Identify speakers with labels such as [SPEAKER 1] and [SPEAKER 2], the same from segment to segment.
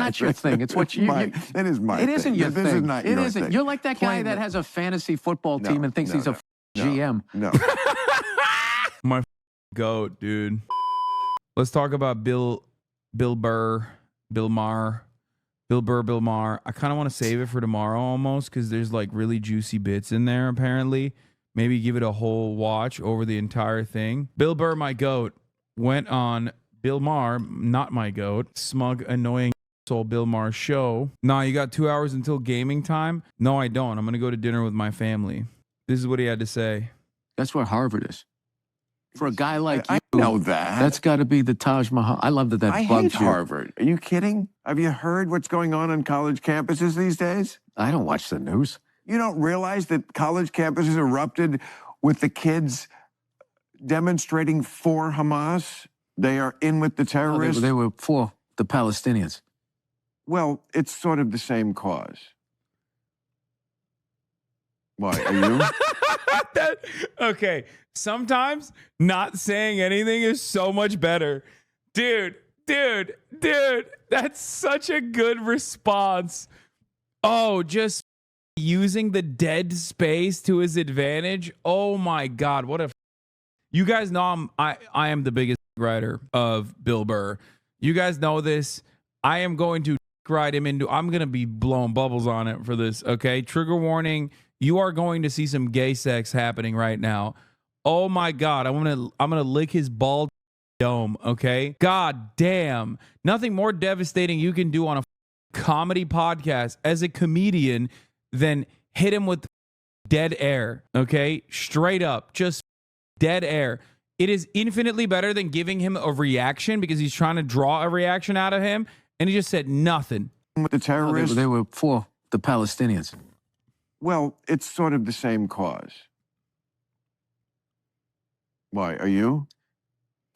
[SPEAKER 1] not your thing. It's what you.
[SPEAKER 2] It is my
[SPEAKER 1] It
[SPEAKER 2] thing.
[SPEAKER 1] isn't your
[SPEAKER 2] This
[SPEAKER 1] thing.
[SPEAKER 2] is not
[SPEAKER 1] It
[SPEAKER 2] your
[SPEAKER 1] isn't.
[SPEAKER 2] thing.
[SPEAKER 1] You're like that guy
[SPEAKER 2] Plain
[SPEAKER 1] that has a fantasy football team and thinks he's a GM.
[SPEAKER 2] No.
[SPEAKER 3] My goat, dude. Let's talk about Bill Burr, Bill Maher. Bill Burr, Bill Maher. I kind of want to save it for tomorrow almost because there's like really juicy bits in there apparently. Maybe give it a whole watch over the entire thing. Bill Burr, my goat, went on Bill Maher, not my goat, smug, annoying asshole Bill Maher show. Nah, you got 2 hours until gaming time? No, I don't. I'm going to go to dinner with my family. This is what he had to say.
[SPEAKER 1] That's where Harvard is. For a guy like you,
[SPEAKER 2] I know that.
[SPEAKER 1] That's got to be the Taj Mahal. I love that
[SPEAKER 2] I
[SPEAKER 1] bugs
[SPEAKER 2] hate
[SPEAKER 1] you.
[SPEAKER 2] Harvard. Are you kidding? Have you heard what's going on college campuses these days?
[SPEAKER 1] I don't watch the news.
[SPEAKER 2] You don't realize that college campuses erupted with the kids demonstrating for Hamas? They are in with the terrorists.
[SPEAKER 1] They were for the Palestinians.
[SPEAKER 2] Well, it's sort of the same cause. Why, are you?
[SPEAKER 3] Okay, sometimes not saying anything is so much better. Dude, that's such a good response. Oh, just using the dead space to his advantage. Oh my God, what a... You guys know I am the biggest writer of Bill Burr. You guys know this. I am going to ride him into... I'm going to be blowing bubbles on it for this, okay? Trigger warning. You are going to see some gay sex happening right now. Oh my God, I'm gonna lick his bald dome, okay? God damn. Nothing more devastating you can do on a comedy podcast as a comedian than hit him with dead air, okay? Straight up, just dead air. It is infinitely better than giving him a reaction because he's trying to draw a reaction out of him, and he just said nothing.
[SPEAKER 2] With the terrorists?
[SPEAKER 1] They were for the Palestinians.
[SPEAKER 2] Well, it's sort of the same cause. Why, are you?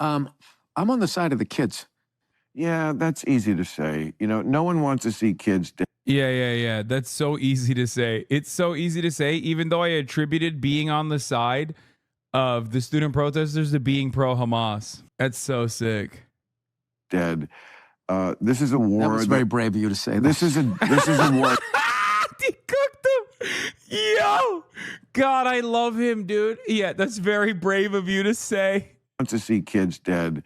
[SPEAKER 1] I'm on the side of the kids.
[SPEAKER 2] Yeah, that's easy to say. You know, no one wants to see kids dead.
[SPEAKER 3] Yeah. That's so easy to say. It's so easy to say, even though I attributed being on the side of the student protesters to being pro-Hamas. That's so sick.
[SPEAKER 2] Dead. This is a war.
[SPEAKER 1] That was very brave of you to say that.
[SPEAKER 2] This is a war.
[SPEAKER 3] He cooked him. Yo. God, I love him, dude. Yeah, that's very brave of you to say.
[SPEAKER 2] Wants to see kids dead.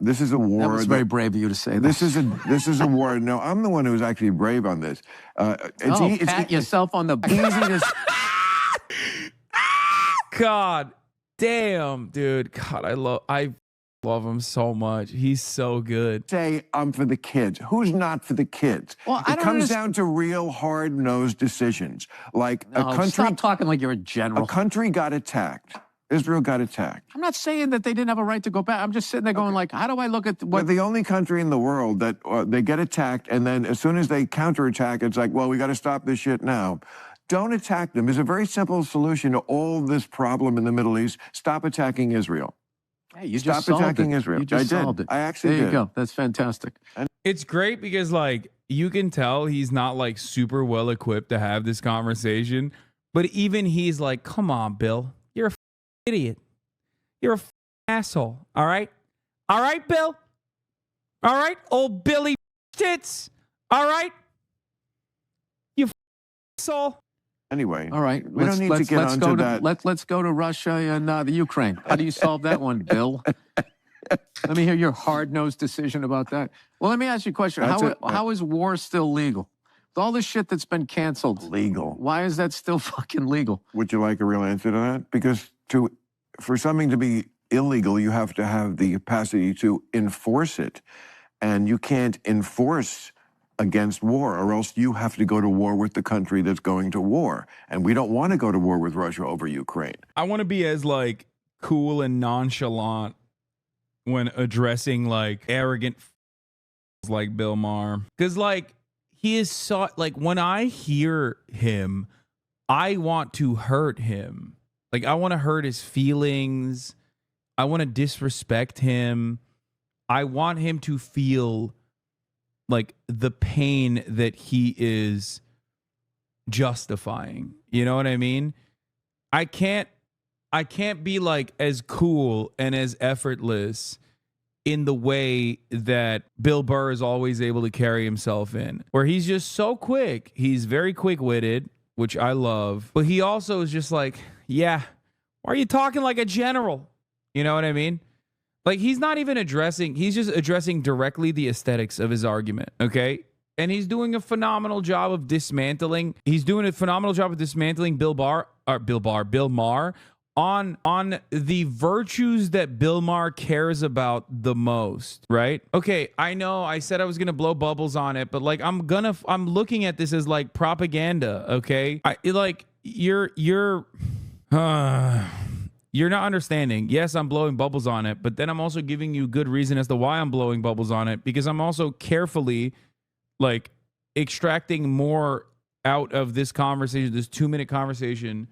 [SPEAKER 2] This is a war.
[SPEAKER 1] That was very brave of you to say that.
[SPEAKER 2] This is a war. No, I'm the one who's actually brave on this.
[SPEAKER 1] Pat yourself on the
[SPEAKER 2] easy to...
[SPEAKER 3] God damn, dude. God, I love him so much. He's so good.
[SPEAKER 2] Say I'm for the kids. Who's not for the kids?
[SPEAKER 1] Well,
[SPEAKER 2] it comes down to real hard-nosed decisions. Like a country.
[SPEAKER 1] Stop talking like you're a general.
[SPEAKER 2] A country got attacked. Israel got attacked.
[SPEAKER 1] I'm not saying that they didn't have a right to go back. I'm just sitting there going like, how do I look at
[SPEAKER 2] We're the only country in the world that they get attacked, and then as soon as they counterattack, it's like, well, we got to stop this shit now. Don't attack them. There's a very simple solution to all this problem in the Middle East. Stop attacking Israel.
[SPEAKER 1] Hey, you
[SPEAKER 2] Stop
[SPEAKER 1] just solved
[SPEAKER 2] attacking
[SPEAKER 1] it.
[SPEAKER 2] Israel.
[SPEAKER 1] You just
[SPEAKER 2] I did.
[SPEAKER 1] solved it.
[SPEAKER 2] I actually
[SPEAKER 1] There
[SPEAKER 2] did.
[SPEAKER 1] you go. That's fantastic.
[SPEAKER 3] It's great because, like, you can tell he's not, like, super well equipped to have this conversation. But even he's like, come on, Bill. You're a idiot. You're a asshole. All right? All right, Bill? All right? Old Billy tits. All right? You asshole.
[SPEAKER 2] Anyway,
[SPEAKER 1] all right,
[SPEAKER 2] we don't need to get onto that.
[SPEAKER 1] Let's go to Russia and the Ukraine. How do you solve that one, Bill? Let me hear your hard-nosed decision about that. Well, let me ask you a question. How is war still legal? With all this shit that's been canceled.
[SPEAKER 2] Legal.
[SPEAKER 1] Why is that still fucking legal?
[SPEAKER 2] Would you like a real answer to that? Because for something to be illegal, you have to have the capacity to enforce it. And you can't enforce against war, or else you have to go to war with the country that's going to war. And we don't want to go to war with Russia over Ukraine.
[SPEAKER 3] I want to be as, like, cool and nonchalant when addressing, like, arrogant like Bill Maher. Because, like, he is so, like, when I hear him, I want to hurt him. Like, I want to hurt his feelings. I want to disrespect him. I want him to feel like the pain that he is justifying. You know what I mean? I can't be like as cool and as effortless in the way that Bill Burr is always able to carry himself in, where he's just so quick. He's very quick-witted, which I love. But he also is just like, yeah, why are you talking like a general? You know what I mean? Like, he's not even addressing, he's just addressing directly the aesthetics of his argument, okay? And he's doing a phenomenal job of dismantling. He's doing a phenomenal job of dismantling Bill Maher on the virtues that Bill Maher cares about the most, right? Okay, I know I said I was gonna blow bubbles on it, but like I'm looking at this as like propaganda, okay? You're not understanding. Yes, I'm blowing bubbles on it, but then I'm also giving you good reason as to why I'm blowing bubbles on it, because I'm also carefully like extracting more out of this conversation, this 2-minute conversation,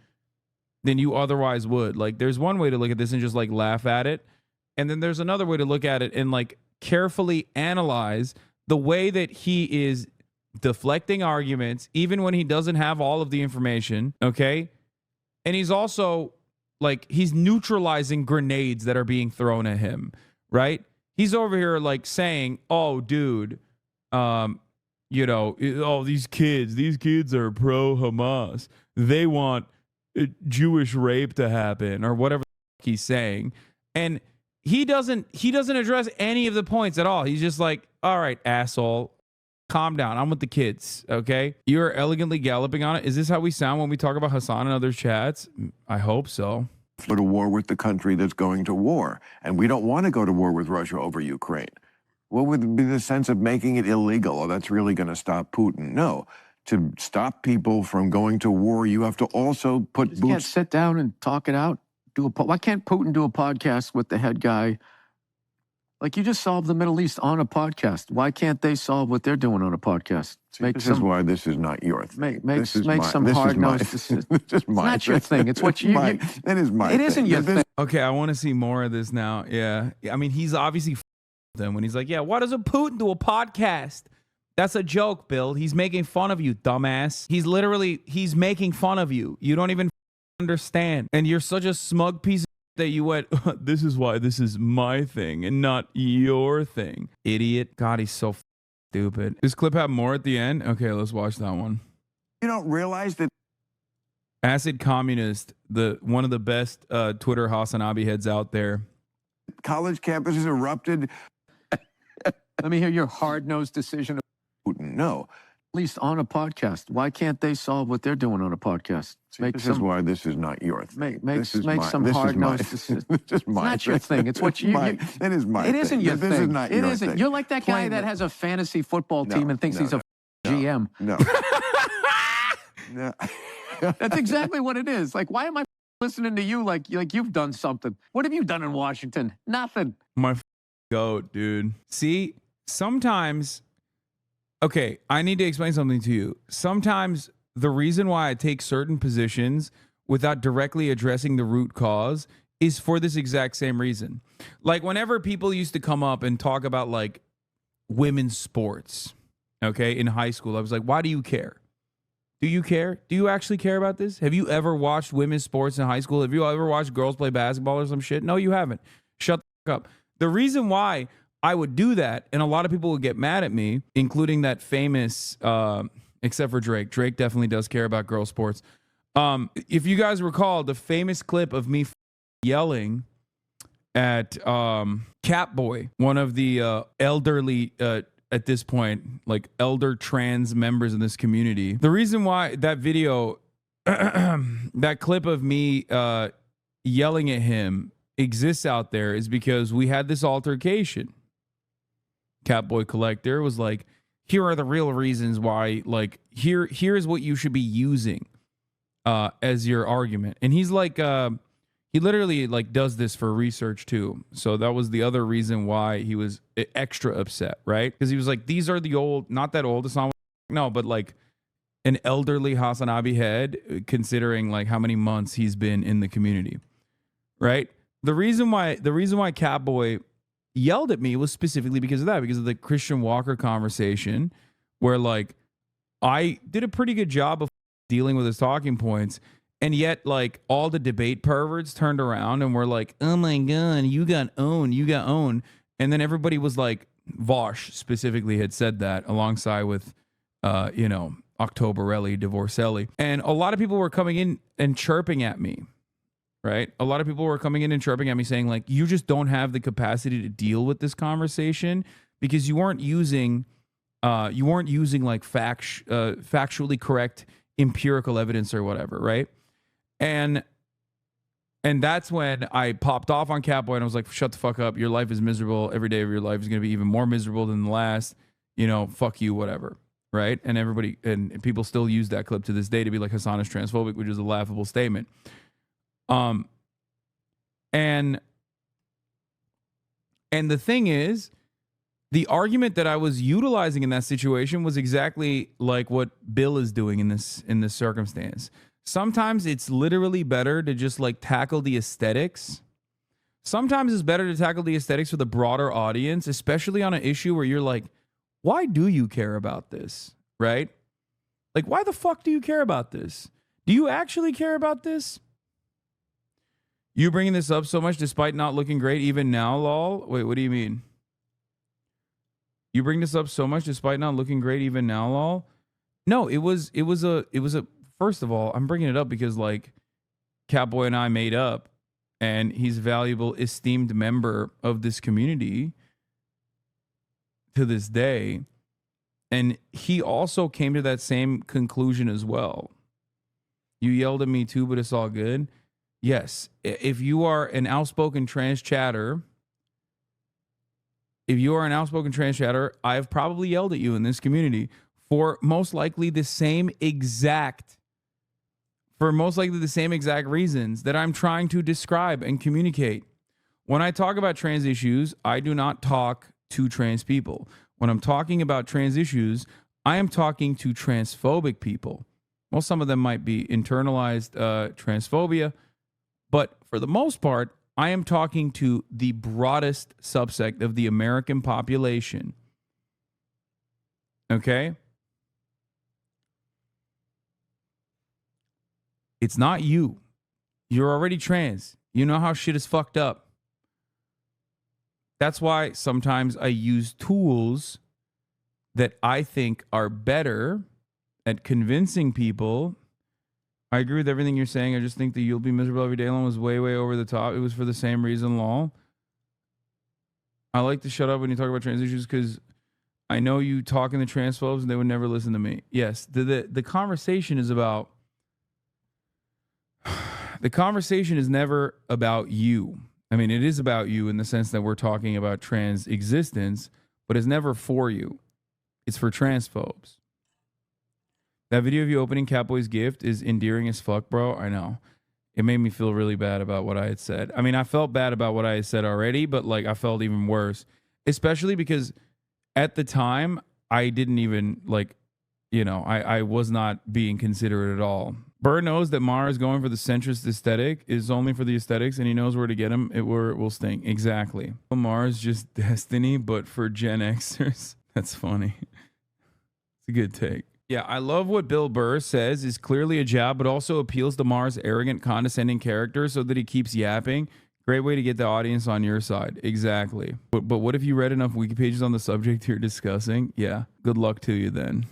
[SPEAKER 3] than you otherwise would. Like, there's one way to look at this and just like laugh at it. And then there's another way to look at it and like carefully analyze the way that he is deflecting arguments, even when he doesn't have all of the information. Okay. And he's also like, he's neutralizing grenades that are being thrown at him, right? He's over here like saying, oh, dude, you know, oh, these kids are pro Hamas. They want Jewish rape to happen, or whatever he's saying. And he doesn't address any of the points at all. He's just like, all right, asshole, calm down. I'm with the kids. Okay. You're elegantly galloping on it. Is this how we sound when we talk about Hasan in other chats? I hope so.
[SPEAKER 2] Go to war with the country that's going to war. And we don't want to go to war with Russia over Ukraine. What would be the sense of making it illegal? Oh, that's really going to stop Putin. No. To stop people from going to war, you have to also put boots.
[SPEAKER 1] You can't sit down and talk it out. Why can't Putin do a podcast with the head guy? Like, you just solved the Middle East on a podcast. Why can't they solve what they're doing on a podcast?
[SPEAKER 2] This is why this is not your thing.
[SPEAKER 1] Make some hard-nosed decisions. It's not your thing. It's what you...
[SPEAKER 2] That is my thing.
[SPEAKER 1] It isn't your thing.
[SPEAKER 3] Okay, I want to see more of this now. Yeah. I mean, he's obviously them when he's like, yeah, why doesn't Putin do a podcast? That's a joke, Bill. He's making fun of you, dumbass. He's making fun of you. You don't even understand. And you're such a smug piece of that you went, this is why this is my thing and not your thing. Idiot. God, he's so stupid. This clip have more at the end? Okay, let's watch that one.
[SPEAKER 2] You don't realize that
[SPEAKER 3] Acid Communist, one of the best Twitter Hasanabi heads out there.
[SPEAKER 2] College campuses erupted.
[SPEAKER 1] Let me hear your hard-nosed decision.
[SPEAKER 2] Putin, no.
[SPEAKER 1] At least on a podcast. Why can't they solve what they're doing on a podcast?
[SPEAKER 2] This is why this is not your thing.
[SPEAKER 1] Make some hard-nosed decisions. It's not your thing. It's what you...
[SPEAKER 2] It is my thing.
[SPEAKER 1] It isn't your thing.
[SPEAKER 2] This is not your thing.
[SPEAKER 1] You're like that guy that has a fantasy football team and thinks he's a GM.
[SPEAKER 2] No. No.
[SPEAKER 1] That's exactly what it is. Like, why am I listening to you like you've done something? What have you done in Washington? Nothing.
[SPEAKER 3] My goat, dude. See, sometimes... Okay, I need to explain something to you. Sometimes the reason why I take certain positions without directly addressing the root cause is for this exact same reason. Like, whenever people used to come up and talk about like women's sports, okay, in high school, I was like, why do you care? Do you care? Do you actually care about this? Have you ever watched women's sports in high school? Have you ever watched girls play basketball or some shit? No, you haven't. Shut the fuck up. The reason why I would do that, and a lot of people would get mad at me, including that famous, except for Drake. Drake definitely does care about girl sports. If you guys recall the famous clip of me yelling at Catboy, one of the elderly, at this point, like elder trans members in this community. The reason why that video, that clip of me yelling at him exists out there is because we had this altercation. Catboy Collector was like, here are the real reasons why, like, here's what you should be using as your argument. And he's like, he literally like does this for research too. So that was the other reason why he was extra upset, right? Because he was like, these are the old, not that old, it's not, no, but like an elderly Hasanabi head, considering like how many months he's been in the community, right? The reason why Catboy yelled at me was specifically because of that, because of the Christian Walker conversation, where like I did a pretty good job of dealing with his talking points, and yet like all the debate perverts turned around and were like, oh my god, you got owned, And then everybody was like, Vosh specifically had said that alongside with, you know, Octoberelli, Divorcelli. And a lot of people were coming in and chirping at me, right? A lot of people were coming in and chirping at me saying like, you just don't have the capacity to deal with this conversation because you weren't using like factually correct empirical evidence or whatever, right? And that's when I popped off on Catboy and I was like, shut the fuck up. Your life is miserable. Every day of your life is going to be even more miserable than the last. You know, fuck you, whatever. Right? And everybody and people still use that clip to this day to be like, Hasan is transphobic, which is a laughable statement. And the thing is, the argument that I was utilizing in that situation was exactly like what Bill is doing in this circumstance. Sometimes it's literally better to just like tackle the aesthetics. Sometimes it's better to tackle the aesthetics with a broader audience, especially on an issue where you're like, why do you care about this? Right? Like, why the fuck do you care about this? Do you actually care about this? You bringing this up so much despite not looking great even now, lol? Wait, what do you mean? You bring this up so much despite not looking great even now, lol? No, it was a first of all, I'm bringing it up because like Catboy and I made up and he's a valuable, esteemed member of this community to this day. And he also came to that same conclusion as well. You yelled at me too, but it's all good. Yes, if you are an outspoken trans chatter, I have probably yelled at you in this community for most likely the same exact reasons that I'm trying to describe and communicate. When I talk about trans issues, I do not talk to trans people. When I'm talking about trans issues, I am talking to transphobic people. Well, some of them might be internalized transphobia, but for the most part, I am talking to the broadest subsect of the American population. Okay? It's not you. You're already trans. You know how shit is fucked up. That's why sometimes I use tools that I think are better at convincing people. I agree with everything you're saying. I just think that you'll be miserable every day alone was way, way over the top. It was for the same reason, lol. I like to shut up when you talk about trans issues because I know you talking to transphobes and they would never listen to me. Yes, the conversation is about... The conversation is never about you. I mean, it is about you in the sense that we're talking about trans existence, but it's never for you. It's for transphobes. That video of you opening Catboy's gift is endearing as fuck, bro. I know. It made me feel really bad about what I had said. I mean, I felt bad about what I had said already, but like I felt even worse, especially because at the time I didn't even like, you know, I was not being considerate at all. Burr knows that Maher is going for the centrist aesthetic, is only for the aesthetics, and he knows where to get him. It will sting. Exactly. Maher is just destiny, but for Gen Xers. That's funny. It's a good take. Yeah, I love what Bill Burr says is clearly a jab, but also appeals to Maher's arrogant, condescending character so that he keeps yapping. Great way to get the audience on your side. Exactly. But what if you read enough wiki pages on the subject you're discussing? Yeah, good luck to you then.